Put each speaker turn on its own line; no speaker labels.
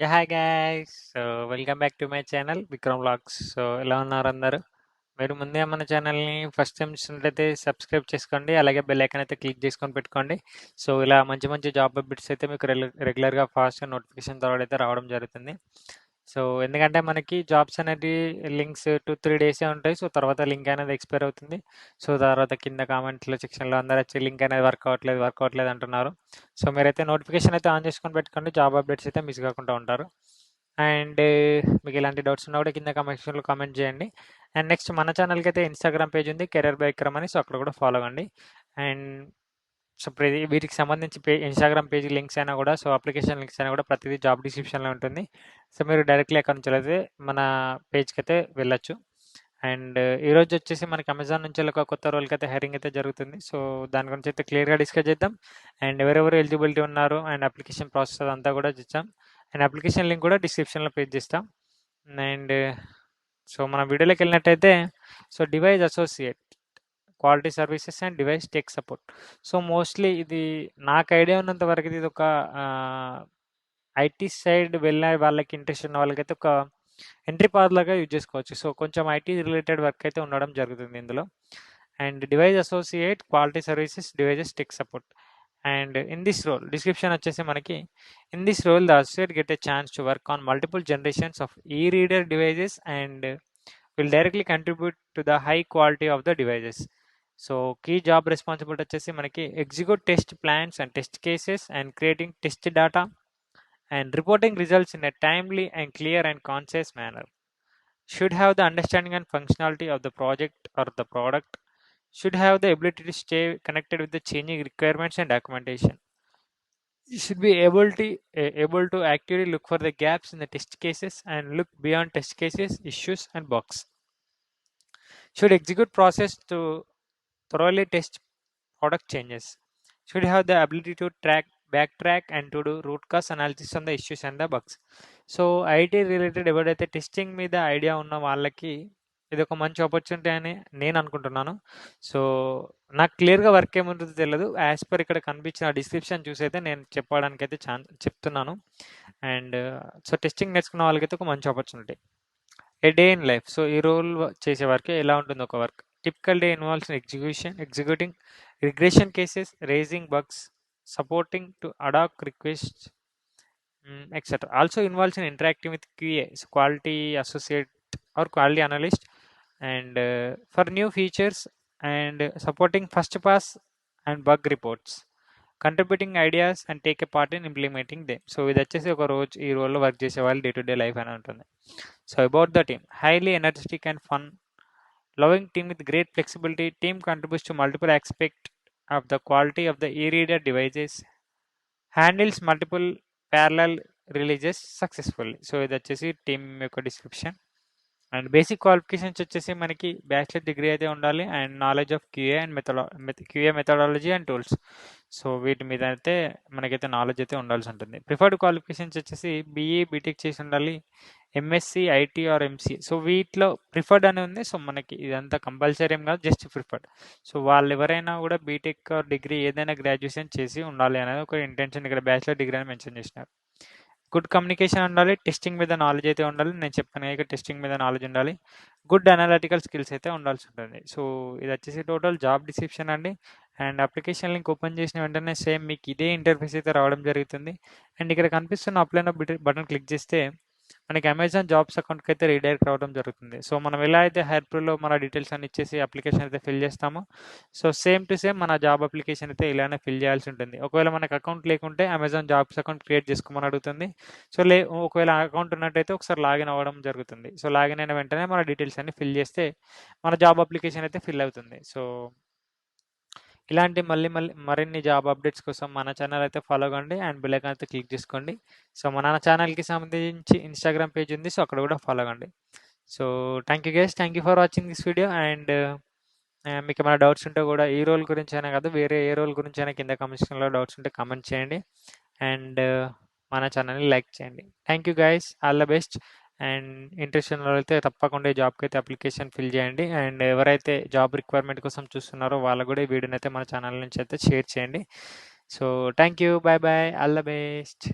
Hi guys. Welcome back to my channel Vikram vlogs. ఎలా ఉన్నారు అందరూ? మీరు ముందే మన ఛానల్ని ఫస్ట్ టైం చూసినట్లయితే సబ్స్క్రైబ్ చేసుకోండి, అలాగే బెల్ ఐకాన్ అయితే క్లిక్ చేసుకొని పెట్టుకోండి. ఇలా మంచి మంచి జాబ్ అప్డేట్స్ అయితే మీకు రెగ్యులర్గా ఫాస్ట్గా నోటిఫికేషన్ ద్వారా అయితే రావడం జరుగుతుంది. ఎందుకంటే మనకి జాబ్స్ అనేవి లింక్స్ 2-3 డేసే ఉంటాయి. తర్వాత లింక్ అనేది ఎక్స్పైర్ అవుతుంది. తర్వాత కింద కామెంట్ల సెక్షన్లో అందరూ వచ్చి లింక్ అనేది వర్క్ అవ్వట్లేదు అంటున్నారు. మీరైతే నోటిఫికేషన్ అయితే ఆన్ చేసుకొని పెట్టుకోండి, జాబ్ అప్డేట్స్ అయితే మిస్ కాకుండా ఉంటారు. అండ్ మీకు ఎలాంటి డౌట్స్ ఉన్నా కూడా కింద కామెంట్ సెక్షన్లో కామెంట్ చేయండి. అండ్ నెక్స్ట్ మన ఛానల్కి అయితే ఇన్స్టాగ్రామ్ పేజ్ ఉంది, కెరీర్ బై విక్రమ్ అని. అక్కడ కూడా ఫాలో అవ్వండి. అండ్ వీటికి సంబంధించి ఇన్స్టాగ్రామ్ పేజ్ లింక్స్ అయినా కూడా, అప్లికేషన్ లింక్స్ అయినా కూడా ప్రతిదీ జాబ్ డిస్క్రిప్షన్లో ఉంటుంది. మీరు డైరెక్ట్లీ అక్కడ నుంచి అయితే మన పేజ్కి అయితే వెళ్ళొచ్చు. అండ్ ఈరోజు వచ్చేసి మనకి అమెజాన్ నుంచి ఒక కొత్త రోల్కి అయితే హైరింగ్ అయితే జరుగుతుంది. దాని గురించి అయితే క్లియర్గా డిస్కస్ చేద్దాం. అండ్ ఎవరెవరు ఎలిజిబిలిటీ ఉన్నారు అండ్ అప్లికేషన్ ప్రాసెస్ అదంతా కూడా చూద్దాం. అండ్ అప్లికేషన్ లింక్ కూడా డిస్క్రిప్షన్లో పేజ్ చేస్తాం. అండ్ మన వీడియోలోకి వెళ్ళినట్టయితే device associate quality services and device tech support. Mostly ఇది నాకు ఐడియా ఉన్నంత వరకు ఇది ఒక ఐటీ సైడ్ వెళ్ళే వాళ్ళకి, ఇంట్రెస్ట్ ఉన్న వాళ్ళకైతే ఒక ఎంట్రీ పాత్ లాగా యూజ్ చేసుకోవచ్చు. కొంచెం ఐటీ రిలేటెడ్ వర్క్ అయితే ఉండడం జరుగుతుంది ఇందులో. And device associate quality services devices tech support. And in this role description వచ్చేసి మనకి, in this role the associate get a chance to work on multiple generations of e reader devices and will directly contribute to the high quality of the devices. Key job responsibility వచ్చేసి మనకి execute test plans and test cases and creating test data and reporting results in a timely and clear and concise manner. Should have the understanding and functionality of the project or the product. Should have the ability to stay connected with the changing requirements and documentation. You should be able to actively look for the gaps in the test cases and look beyond test cases, issues and bugs. Should execute process to thoroughly test product changes. Should have the ability to backtrack and to do root cause analysis on the issues and the bugs. IT related ఎవరైతే testing మీద idea ఉన్న వాళ్ళకి ఇది ఒక మంచి opportunity అని నేను అనుకుంటున్నాను. నాకు క్లియర్గా వర్క్ ఏముంటుందో తెలియదు. యాజ్ పర్ ఇక్కడ కనిపించిన డిస్క్రిప్షన్ చూసి అయితే నేను చెప్పడానికి అయితే చెప్తున్నాను. అండ్ టెస్టింగ్ నేర్చుకున్న వాళ్ళకైతే ఒక మంచి opportunity. A day in life. ఈ రోల్ చేసే వర్క్ ఎలా ఉంటుంది ఒక work. Typical day involves executing regression cases, raising bugs, supporting to ad hoc requests, etc. Also involves in interacting with QA, quality associate or quality analyst, and for new features and supporting first pass and bug reports, contributing ideas and take a part in implementing them. ఇది వచ్చేసి ఒక రోజు ఈ రోల్లో work చేసే వాళ్ళు day to day life అని ఉంటుంది. About the team, highly energetic and fun loving team with great flexibility. Team contributes to multiple aspects of the quality of the e-reader devices, handles multiple parallel releases successfully. ఇది వచ్చేసి team యొక్క description. And basic qualifications వచ్చేసి మనకి bachelor degree అయితే ఉండాలి and knowledge of QA and QA methodology and tools. వీటి మీద అయితే మనకైతే నాలెడ్జ్ అయితే ఉండాల్సి ఉంటుంది. ప్రిఫర్డ్ క్వాలిఫికేషన్స్ వచ్చేసి బీఈ బీటెక్ చేసి ఉండాలి, ఎంఎస్సి ఐటీ ఆర్ ఎంసీ. వీటిలో ప్రిఫర్డ్ అని ఉంది. మనకి ఇదంతా కంపల్సరీ ఏం కాదు, జస్ట్ ప్రిఫర్డ్. వాళ్ళు ఎవరైనా కూడా బీటెక్ ఆర్ డిగ్రీ ఏదైనా గ్రాడ్యుయేషన్ చేసి ఉండాలి అనేది ఒక ఇంటెన్షన్. ఇక్కడ బ్యాచిలర్ డిగ్రీ అని మెన్షన్ చేసినారు. గుడ్ కమ్యూనికేషన్ ఉండాలి, టెస్టింగ్ మీద నాలెడ్జ్ అయితే ఉండాలి. నేను చెప్పాను ఇక టెస్టింగ్ మీద నాలెడ్జ్ ఉండాలి. గుడ్ అనలిటికల్ స్కిల్స్ అయితే ఉండాల్సి ఉంటుంది. ఇది వచ్చేసి టోటల్ జాబ్ డిస్క్రిప్షన్ అండి. అండ్ అప్లికేషన్ లింక్ ఓపెన్ చేసిన వెంటనే సేమ్ మీకు ఇదే ఇంటర్ఫేస్ అయితే రావడం జరుగుతుంది. అండ్ ఇక్కడ కనిపిస్తున్న అప్లై నౌ బటన్ క్లిక్ చేస్తే మనకి అమెజాన్ జాబ్స్ అకౌంట్కి అయితే రీడైరెక్ట్ రావడం జరుగుతుంది. మనం ఎలా అయితే హైర్ప్రోలో మన డీటెయిల్స్ అన్ని ఇచ్చేసి అప్లికేషన్ అయితే ఫిల్ చేస్తామో, సేమ్ టు సేమ్ మన జాబ్ అప్లికేషన్ అయితే ఇలానే ఫిల్ చేయాల్సి ఉంటుంది. ఒకవేళ మనకు అకౌంట్ లేకుంటే అమెజాన్ జాబ్స్ అకౌంట్ క్రియేట్ చేసుకోమని అడుగుతుంది. ఒకవేళ అకౌంట్ ఉన్నట్టయితే ఒకసారి లాగిన్ అవ్వడం జరుగుతుంది. లాగిన్ అయిన వెంటనే మన డీటెయిల్స్ అన్ని ఫిల్ చేస్తే మన జాబ్ అప్లికేషన్ అయితే ఫిల్ అవుతుంది. ఇలాంటి మరిన్ని జాబ్ అప్డేట్స్ కోసం మన ఛానల్ అయితే ఫాలో కండి అండ్ బెల్ ఐకాన్ అయితే క్లిక్ చేసుకోండి. మన ఛానల్కి సంబంధించి ఇన్స్టాగ్రామ్ పేజ్ ఉంది, అక్కడ కూడా ఫాలో కండి. Thank you guys, thank you for watching this video. And మీకు ఏమైనా డౌట్స్ ఉంటే కూడా ఈ రోల్ గురించి అయినా కాదు, వేరే ఏ రోల్ గురించి అయినా కింద కమెంట్స్లో డౌట్స్ ఉంటే కమెంట్ చేయండి. అండ్ మన ఛానల్ని లైక్ చేయండి. Thank you guys, all the best. And interest ఉన్న అయితే తప్పకుండా ఈ జాబ్కి అయితే అప్లికేషన్ ఫిల్ చేయండి. అండ్ ఎవరైతే జాబ్ రిక్వైర్మెంట్ కోసం చూస్తున్నారో వాళ్ళకు కూడా ఈ వీడియోని అయితే మన ఛానల్ నుంచి అయితే షేర్ చేయండి. Thank you, bye bye, all the best.